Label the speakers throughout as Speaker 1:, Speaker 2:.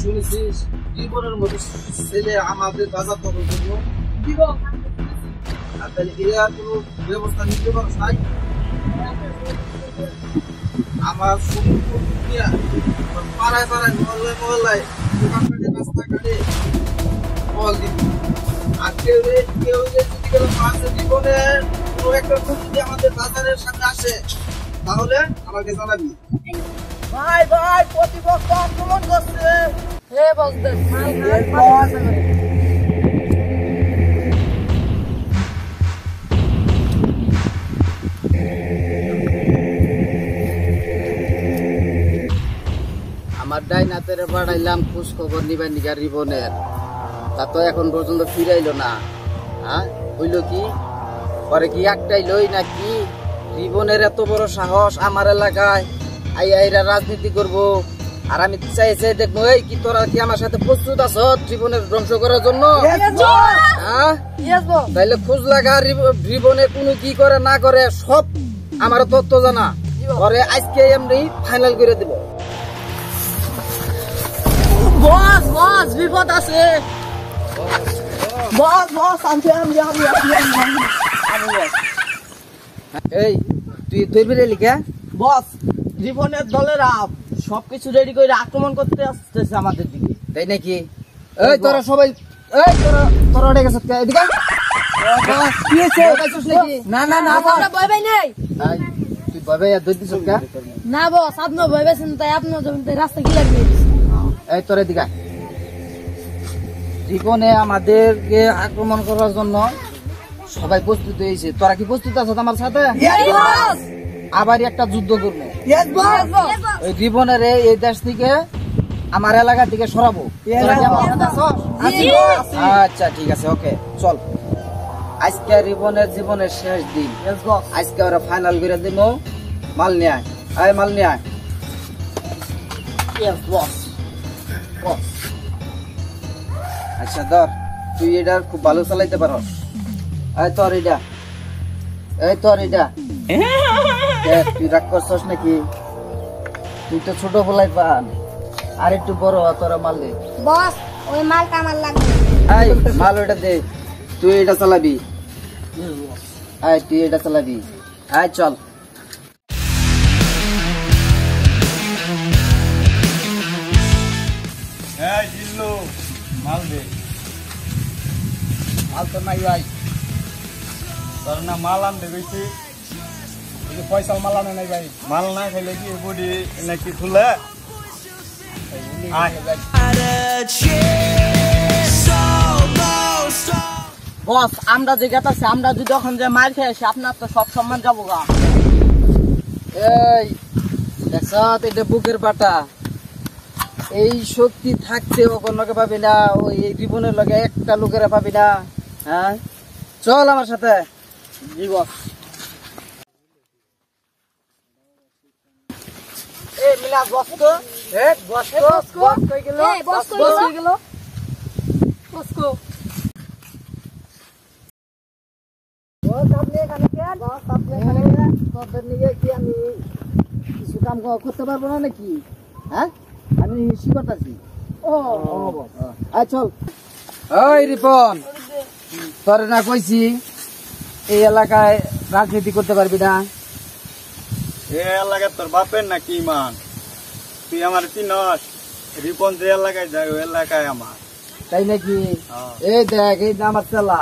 Speaker 1: শুনেছিস জীবনের মতো ছেলে আমাদের বাজার দখল করবো আর তাহলে এরা কোনো ব্যবস্থা নিতে পারছ নাই আমার পাড়ায় পাড়ায় মহল্লায় মহল্লায় দোকান কাটে রাস্তা কাটে ফল দিবি আর কেউ যদি কোনো মাছের জীবনে কোনো একটা যদি আমাদের বাজারের সামনে আসে তাহলে আমাকে জানাবি
Speaker 2: ভাই ভাই প্রতিপক্ষ আক্রমণ করছে হে বসদে
Speaker 3: আমার ডাইনাতের বাড়াইলাম খোঁজ খবর নিবার নিগার রিবনের তা তো এখন পর্যন্ত ফিরাইলো না হ্যাঁ হইল কি পরে কি একটাই লই নাকি রিবনের এত বড় সাহস আমার এলাকায় আইরা রাজনীতি করব আর আমি চাইছে দেখবো এই কি তোরা কি আমার সাথে প্রস্তুত আছো জীবনের ধ্বংস করার জন্য তাইলে খোঁজ লাগা জীবনে কোনো কি করে না করে সব আমার তথ্য জানা পরে আজকে এমনি ফাইনাল করে দিব
Speaker 2: বস বস বিপদ আছে বস বস আমি
Speaker 3: এই তুই ধরবি রে লিখা
Speaker 2: বস জীবনের দলেরা সবকিছু রেডি করে আক্রমণ করতে আসতেছে আমাদের দিকে
Speaker 3: তাই নাকি এই তোরা সবাই এই তোরা উঠে গেছ এদিকে কি হয়েছে
Speaker 2: না না না
Speaker 4: আমরা ভয় পাই নাই
Speaker 3: তুই ভাবে দই দিছ কা
Speaker 4: না বস আপনি ভয় পাইছেন তাই আপনার জমিতে রাস্তা কি লাগবে
Speaker 3: এই তোর এদিকে জীবনে আমাদেরকে আক্রমণ করার জন্য সবাই প্রস্তুত হয়েছে তোরা কি প্রস্তুত আছো আমার সাথে আবার একটা যুদ্ধ করবো ওই জীবনের এই দেশ থেকে আমার এলাকা থেকে সরাবো আচ্ছা ঠিক আছে ওকে চল আজকে রিবনের জীবনের শেষ দিন আজকে ওরা ফাইনাল করে দিব মাল নিয়ে আয় মাল নিয়ে আয় আচ্ছা ধর তুই এটা খুব ভালো চালাইতে পারো এই তোর এটা তুই রাগ করছস নাকি তুই তো ছোট বলাই পান আর একটু বড় তোরা মাল দে
Speaker 4: বস ওই মালটা আমার লাগবে
Speaker 3: এই মাল ওটা দে তুই এটা চালাবি তুই এটা চালাবি চল
Speaker 1: মাল দে
Speaker 3: মাল তো নাই ভাই
Speaker 1: তোর না মাল আনতে গেছি পয়সা মাল আনে নাই ভাই মাল না খাইলে কি বডি নাকি ফুলে
Speaker 2: বস আমরা যে গেতাছি আমরা যদি এখন যে মার খেয়ে আসি আপনার তো সব সম্মান যাবো গা
Speaker 3: এই দেখছ এটা বুকের পাটা এই শক্তি থাকতে কোন লোকে পাবি না ওই জীবনের লগে একটা লোকেরা পাবি না হ্যাঁ চল আমার সাথে
Speaker 2: জি বস মিলা বস তো বস কই গেল
Speaker 4: বস
Speaker 2: কই গেল
Speaker 4: বসকো
Speaker 3: আপনি এখানে তোদের নিয়ে কি আমি কিছু কাম করতে পারবো না নাকি হ্যাঁ আমি শিখতাছি চল ওই রিপন তোর না কইছি এই এলাকায় রাজনীতি করতে পারবি না
Speaker 1: এ এলাকায় তোর বাপের নাকি মান তুই আমার চিনস রিপন যে এলাকায় যায় ওই এলাকায় আমার
Speaker 3: তাই নাকি এই দেখ এই আমার চেলা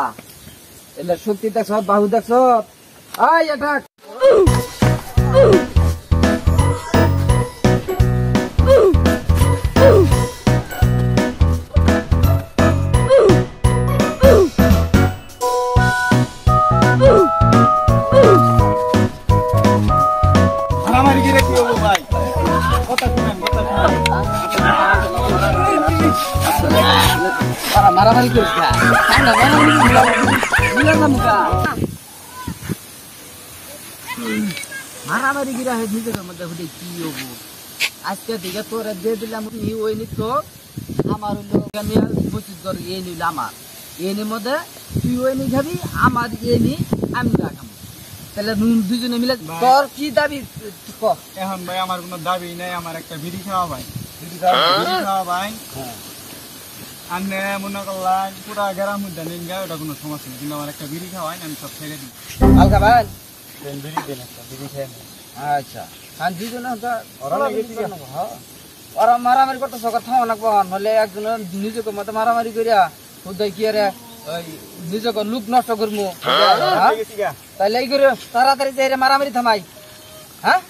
Speaker 3: এটা শক্তি দেখছ বাহু দেখছ এটা মারামারি করিস মারামারি গিরা নিজের মধ্যে কি হবো আজকে দিকে তোরা দিয়ে দিলাম ওই নিত আমার হইলো বসিত কর এ নিল আমার এর মধ্যে তুই ওই নি খাবি আমার এ নি আমি না খাবো তাহলে দুজনে মিলে তোর কি দাবি
Speaker 1: এখন ভাই আমার কোনো দাবি নাই আমার একটা বিড়ি খাওয়া ভাই বিড়ি খাওয়া ভাই আনে মনে করলাম পুরা গ্রাম মধ্যে নিন গা ওটা কোনো সমস্যা নেই কিন্তু আমার একটা বিড়ি খাওয়াই আমি সব ছেড়ে দিই
Speaker 3: হাল খাবেন
Speaker 1: বিড়ি দেন একটা বিড়ি খেয়ে নেন
Speaker 3: আচ্ছা আর দুজন
Speaker 1: ওরা
Speaker 3: ওরা মারামারি করতে সকাল থামা লাগবো নলে একজন নিজেকে মতো মারামারি করিয়া খুদাই কি রে ওই নিজেকে লুক নষ্ট করবো তাইলে এই করে তাড়াতাড়ি যাই মারামারি থামাই হ্যাঁ